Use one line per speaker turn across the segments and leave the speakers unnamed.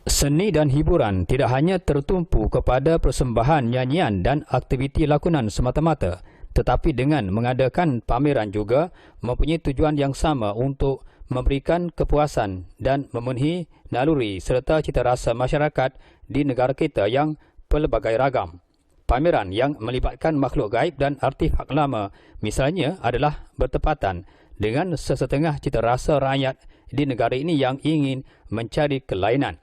Seni dan hiburan tidak hanya tertumpu kepada persembahan nyanyian dan aktiviti lakonan semata-mata, tetapi dengan mengadakan pameran juga mempunyai tujuan yang sama untuk memberikan kepuasan dan memenuhi naluri serta cita rasa masyarakat di negara kita yang pelbagai ragam. Pameran yang melibatkan makhluk gaib dan artifak lama misalnya adalah bertepatan dengan sesetengah cita rasa rakyat di negara ini yang ingin mencari kelainan.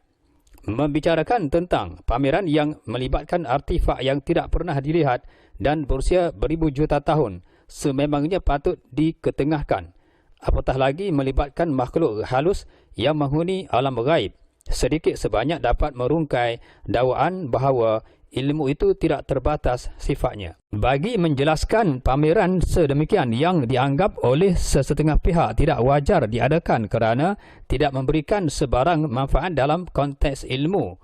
Membicarakan tentang pameran yang melibatkan artifak yang tidak pernah dilihat dan berusia beribu juta tahun sememangnya patut diketengahkan. Apatah lagi melibatkan makhluk halus yang menghuni alam gaib. Sedikit sebanyak dapat merungkai dakwaan bahawa ilmu itu tidak terbatas sifatnya. Bagi menjelaskan pameran sedemikian yang dianggap oleh sesetengah pihak tidak wajar diadakan kerana tidak memberikan sebarang manfaat dalam konteks ilmu,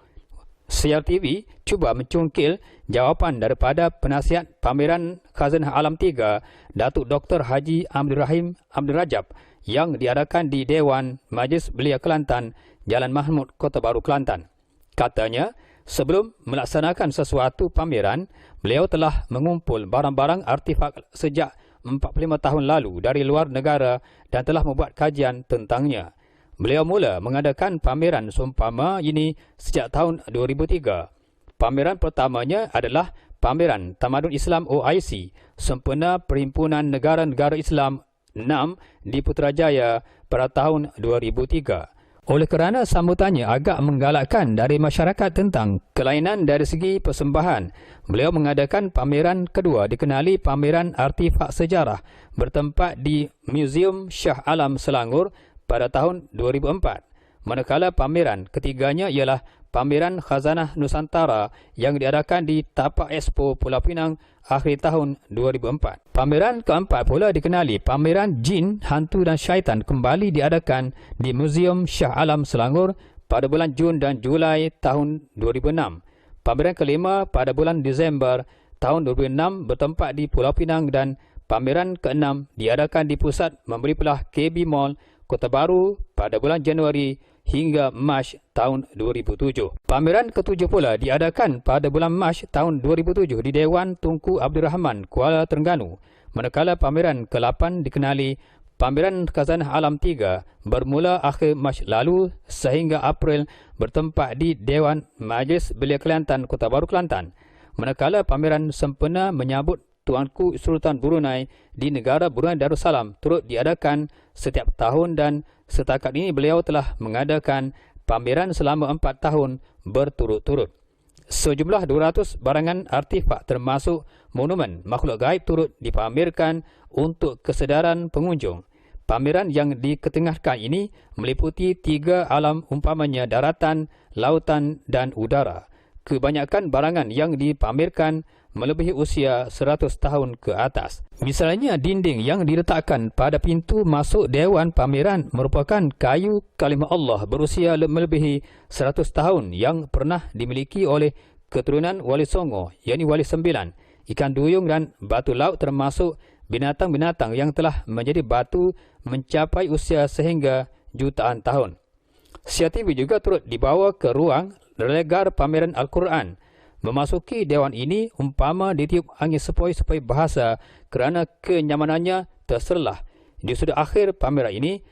Siar TV cuba mencungkil jawapan daripada penasihat pameran Khazanah Alam 3, Datuk Dr. Haji Abdul Rahim Abdul Rajab yang diadakan di Dewan Majlis Belia Kelantan, Jalan Mahmud, Kota Baru, Kelantan. Katanya, sebelum melaksanakan sesuatu pameran, beliau telah mengumpul barang-barang artifak sejak 45 tahun lalu dari luar negara dan telah membuat kajian tentangnya. Beliau mula mengadakan pameran seumpama ini sejak tahun 2003. Pameran pertamanya adalah Pameran Tamadun Islam OIC, sempena Perhimpunan Negara-Negara Islam 6 di Putrajaya pada tahun 2003. Oleh kerana sambutannya agak menggalakkan dari masyarakat tentang kelainan dari segi persembahan, beliau mengadakan pameran kedua dikenali Pameran Artifak Sejarah bertempat di Museum Shah Alam Selangor pada tahun 2004. Manakala pameran ketiganya ialah Pameran Khazanah Nusantara yang diadakan di Tapak Expo Pulau Pinang akhir tahun 2004. Pameran keempat pula dikenali Pameran Jin, Hantu dan Syaitan kembali diadakan di Museum Shah Alam Selangor pada bulan Jun dan Julai tahun 2006. Pameran kelima pada bulan Disember tahun 2006 bertempat di Pulau Pinang dan pameran keenam diadakan di Pusat Membeli Belah KB Mall, Kota Baru pada bulan Januari hingga Mac tahun 2007. Pameran ketujuh pula diadakan pada bulan Mac tahun 2007 di Dewan Tunku Abdul Rahman, Kuala Terengganu. Manakala pameran ke-8 dikenali Pameran Khazanah Alam 3 bermula akhir Mac lalu sehingga April bertempat di Dewan Majlis Belia Kelantan, Kota Baru, Kelantan. Manakala pameran sempena menyambut Tuanku Sultan Brunei di negara Brunei Darussalam turut diadakan setiap tahun dan setakat ini beliau telah mengadakan pameran selama 4 tahun berturut-turut. Sejumlah 200 barangan artifak termasuk monumen makhluk gaib turut dipamerkan untuk kesedaran pengunjung. Pameran yang diketengahkan ini meliputi 3 alam umpamanya daratan, lautan dan udara. Kebanyakan barangan yang dipamerkan melebihi usia 100 tahun ke atas. Misalnya dinding yang diletakkan pada pintu masuk Dewan Pameran merupakan kayu kalimah Allah berusia melebihi 100 tahun yang pernah dimiliki oleh keturunan Wali Songo, yakni Wali Sembilan. Ikan duyung dan batu laut termasuk binatang-binatang yang telah menjadi batu mencapai usia sehingga jutaan tahun. Siar TV juga turut dibawa ke ruang relegar pameran Al-Quran. Memasuki dewan ini umpama ditiup angin sepoi-sepoi bahasa kerana kenyamanannya terserlah. Di sudut akhir pameran ini,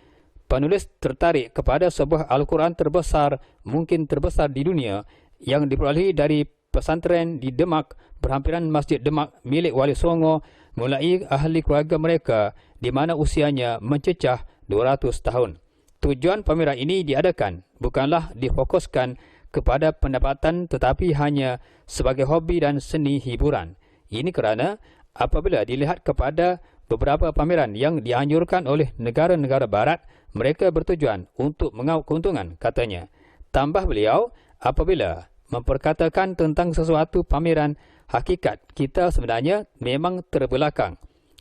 penulis tertarik kepada sebuah Al-Quran terbesar, mungkin terbesar di dunia, yang diperolehi dari pesantren di Demak, berhampiran Masjid Demak milik Wali Songo, mulai ahli keluarga mereka di mana usianya mencecah 200 tahun. Tujuan pameran ini diadakan bukanlah difokuskan kepada pendapatan tetapi hanya sebagai hobi dan seni hiburan. Ini kerana apabila dilihat kepada beberapa pameran yang dianjurkan oleh negara-negara barat, mereka bertujuan untuk mengauk keuntungan, katanya. Tambah beliau, apabila memperkatakan tentang sesuatu pameran, hakikat kita sebenarnya memang terbelakang.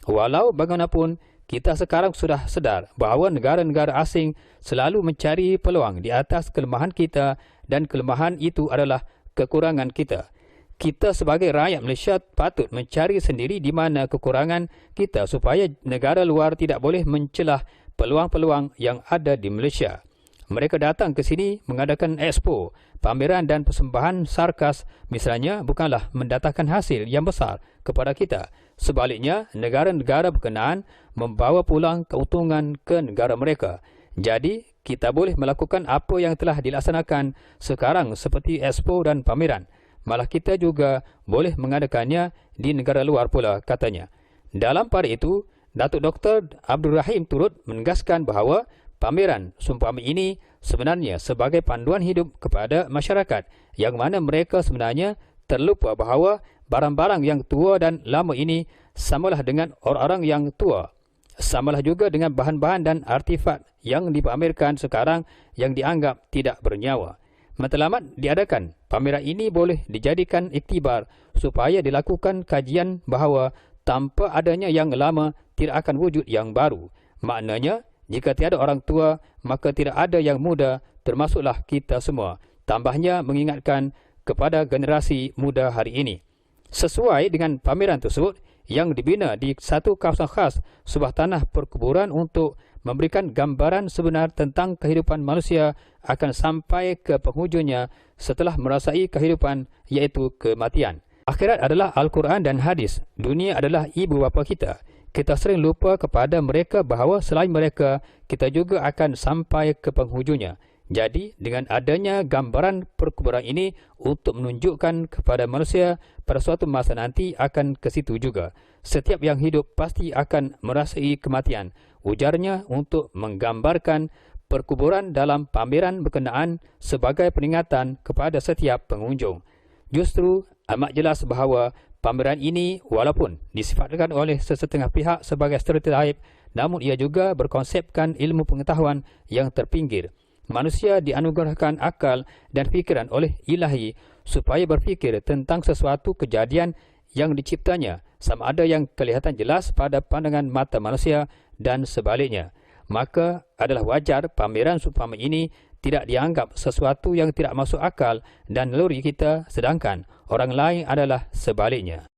Walau bagaimanapun, kita sekarang sudah sedar bahawa negara-negara asing selalu mencari peluang di atas kelemahan kita dan kelemahan itu adalah kekurangan kita. Kita sebagai rakyat Malaysia patut mencari sendiri di mana kekurangan kita supaya negara luar tidak boleh mencelah peluang-peluang yang ada di Malaysia. Mereka datang ke sini mengadakan expo, pameran dan persembahan sarkas misalnya bukanlah mendatangkan hasil yang besar kepada kita. Sebaliknya, negara-negara berkenaan membawa pulang keuntungan ke negara mereka. Jadi, kita boleh melakukan apa yang telah dilaksanakan sekarang seperti expo dan pameran. Malah kita juga boleh mengadakannya di negara luar pula, katanya. Dalam pada itu, Datuk Dr. Abdul Rahim turut menegaskan bahawa pameran seumpama ini sebenarnya sebagai panduan hidup kepada masyarakat yang mana mereka sebenarnya terlupa bahawa barang-barang yang tua dan lama ini samalah dengan orang-orang yang tua. Samalah juga dengan bahan-bahan dan artifak yang dipamerkan sekarang yang dianggap tidak bernyawa. Matlamat diadakan pameran ini boleh dijadikan iktibar supaya dilakukan kajian bahawa tanpa adanya yang lama tidak akan wujud yang baru. Maknanya, jika tiada orang tua, maka tidak ada yang muda, termasuklah kita semua. Tambahnya mengingatkan kepada generasi muda hari ini. Sesuai dengan pameran tersebut, yang dibina di satu kawasan khas sebuah tanah perkuburan untuk memberikan gambaran sebenar tentang kehidupan manusia akan sampai ke penghujungnya setelah merasai kehidupan, iaitu kematian. Akhirat adalah Al-Quran dan hadis. Dunia adalah ibu bapa kita. Kita sering lupa kepada mereka bahawa selain mereka, kita juga akan sampai ke penghujungnya. Jadi, dengan adanya gambaran perkuburan ini untuk menunjukkan kepada manusia pada suatu masa nanti akan ke situ juga. Setiap yang hidup pasti akan merasai kematian. Ujarnya untuk menggambarkan perkuburan dalam pameran berkenaan sebagai peringatan kepada setiap pengunjung. Justru amat jelas bahawa pameran ini walaupun disifatkan oleh sesetengah pihak sebagai stereotip, namun ia juga berkonsepkan ilmu pengetahuan yang terpinggir. Manusia dianugerahkan akal dan fikiran oleh ilahi supaya berfikir tentang sesuatu kejadian yang diciptanya, sama ada yang kelihatan jelas pada pandangan mata manusia dan sebaliknya. Maka adalah wajar pameran seumpama ini tidak dianggap sesuatu yang tidak masuk akal dan naluri kita, sedangkan orang lain adalah sebaliknya.